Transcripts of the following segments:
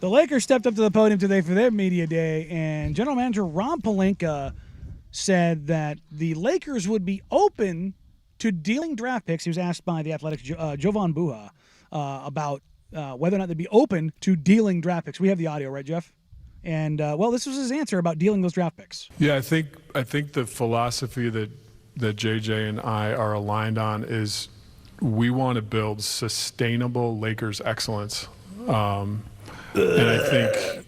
The Lakers stepped up to the podium today for their media day, and general manager Rob Pelinka said that the Lakers would be open to dealing draft picks. He was asked by the Athletics' Jovan Buha about whether or not they'd be open to dealing draft picks. We have the audio, right, Jeff? And, this was his answer about dealing those draft picks. Yeah, I think the philosophy that JJ and I are aligned on is we want to build sustainable Lakers excellence. And I think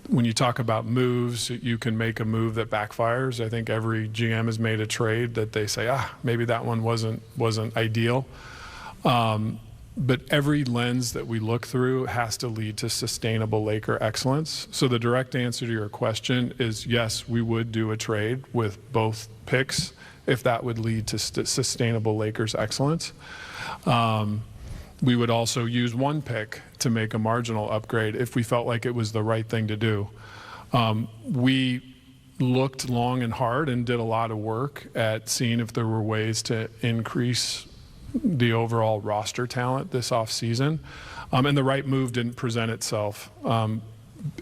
when you talk about moves, you can make a move that backfires. I think every GM has made a trade that they say, maybe that one wasn't ideal. But every lens that we look through has to lead to sustainable Laker excellence. So the direct answer to your question is yes, we would do a trade with both picks if that would lead to sustainable Lakers excellence. We would also use one pick to make a marginal upgrade if we felt like it was the right thing to do. We looked long and hard and did a lot of work at seeing if there were ways to increase the overall roster talent this offseason, and the right move didn't present itself.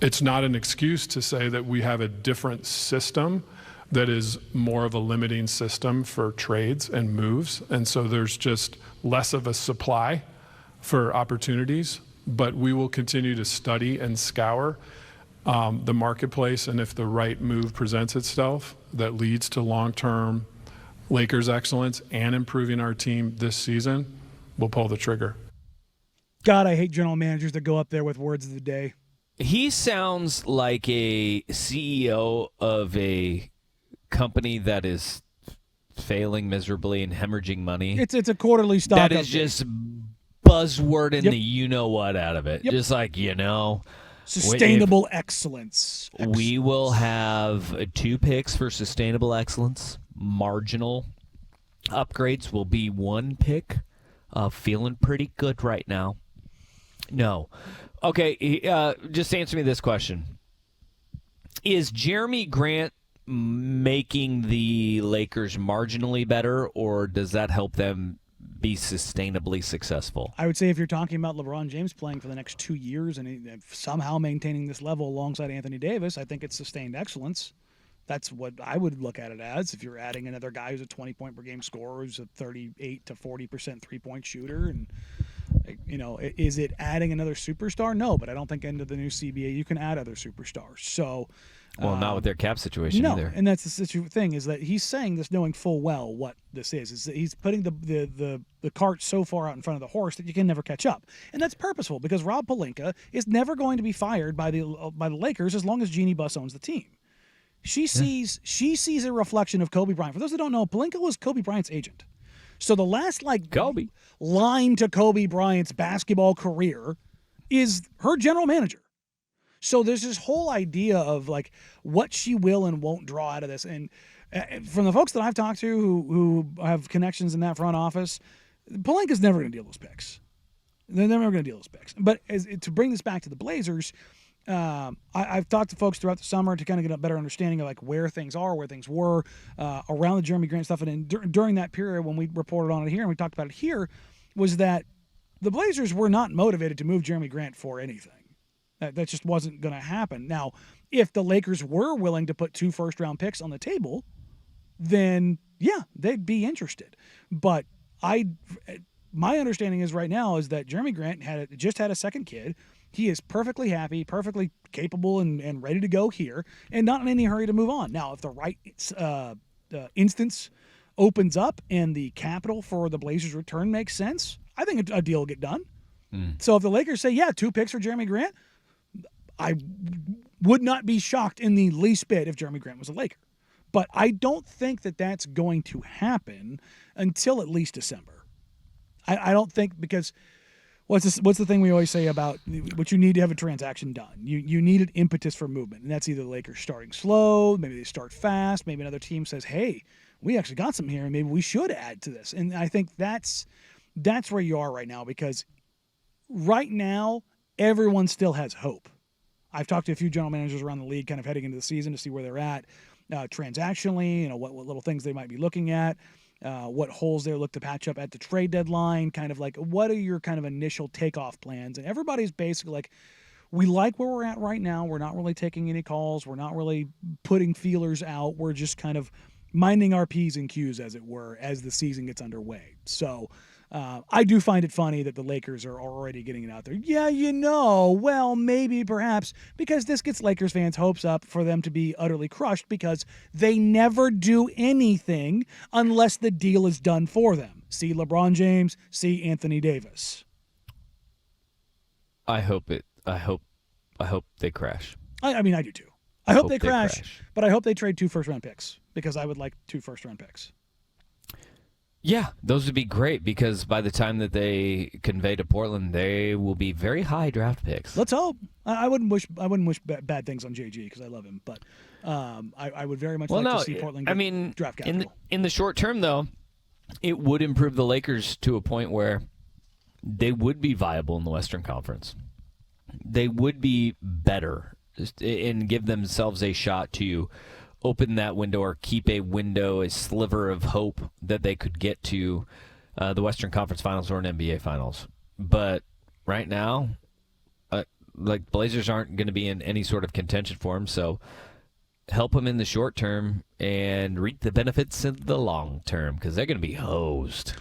It's not an excuse to say that we have a different system that is more of a limiting system for trades and moves, and so there's just less of a supply for opportunities, but we will continue to study and scour the marketplace, and if the right move presents itself that leads to long-term Lakers excellence and improving our team this season, we'll pull the trigger. God, I hate general managers that go up there with words of the day. He sounds like a CEO of a company that is failing miserably and hemorrhaging money. It's a quarterly stock that is update. just buzzwording Yep. the you-know-what out of it. Yep. Just like, Sustainable excellence. We will have 2 picks for sustainable excellence. Marginal upgrades will be 1 pick. Feeling pretty good right now. No. Okay, just answer me this question. Is Jerami Grant making the Lakers marginally better, or does that help them be sustainably successful? I would say if you're talking about LeBron James playing for the next 2 years and somehow maintaining this level alongside Anthony Davis, I think it's sustained excellence. That's what I would look at it as. If you're adding another guy who's a 20-point-per-game scorer, who's a 38 to 40% three-point shooter, and is it adding another superstar? No, but I don't think into the new CBA you can add other superstars. So, not with their cap situation either. And that's the thing is that he's saying this knowing full well what this is that he's putting the cart so far out in front of the horse that you can never catch up, and that's purposeful because Rob Pelinka is never going to be fired by the Lakers as long as Jeannie Buss owns the team. She sees a reflection of Kobe Bryant. For those that don't know, Pelinka was Kobe Bryant's agent. So the last Kobe line to Kobe Bryant's basketball career is her general manager. So there's this whole idea of like what she will and won't draw out of this. And from the folks that I've talked to who have connections in that front office, Pelinka's never going to deal those picks. They're never going to deal those picks. But to bring this back to the Blazers, I've talked to folks throughout the summer to kind of get a better understanding of like where things are, where things were around the Jerami Grant stuff. And during that period when we reported on it here and we talked about it here, was that the Blazers were not motivated to move Jerami Grant for anything. That just wasn't going to happen. Now, if the Lakers were willing to put 2 first-round picks on the table, then, yeah, they'd be interested. But my understanding is right now is that Jerami Grant just had a second kid. He is perfectly happy, perfectly capable, and ready to go here, and not in any hurry to move on. Now, if the right instance opens up and the capital for the Blazers' return makes sense, I think a deal will get done. So if the Lakers say, 2 picks for Jerami Grant, I would not be shocked in the least bit if Jerami Grant was a Laker. But I don't think that that's going to happen until at least December. I don't think because what's the thing we always say about what you need to have a transaction done? You need an impetus for movement, and that's either the Lakers starting slow, maybe they start fast, maybe another team says, hey, we actually got something here, and maybe we should add to this. And I think that's where you are right now because right now everyone still has hope. I've talked to a few general managers around the league kind of heading into the season to see where they're at transactionally, what little things they might be looking at, what holes they look to patch up at the trade deadline, kind of like what are your kind of initial takeoff plans? And everybody's basically like, we like where we're at right now. We're not really taking any calls. We're not really putting feelers out. We're just kind of minding our P's and Q's, as it were, as the season gets underway. So I do find it funny that the Lakers are already getting it out there. Yeah, well, maybe, perhaps, because this gets Lakers fans' hopes up for them to be utterly crushed because they never do anything unless the deal is done for them. See LeBron James, see Anthony Davis. I hope they crash. I mean, I do too. I hope they crash, but I hope they trade 2 first-round picks because I would like 2 first-round picks. Yeah, those would be great because by the time that they convey to Portland, they will be very high draft picks. Let's hope. I wouldn't wish bad things on JG because I love him, but I would very much to see Portland get draft capital. In the short term, though, it would improve the Lakers to a point where they would be viable in the Western Conference. They would be better and give themselves a shot to open that window or keep a window, a sliver of hope that they could get to the Western Conference Finals or an NBA Finals. But right now, Blazers aren't going to be in any sort of contention for them, so help them in the short term and reap the benefits in the long term because they're going to be hosed.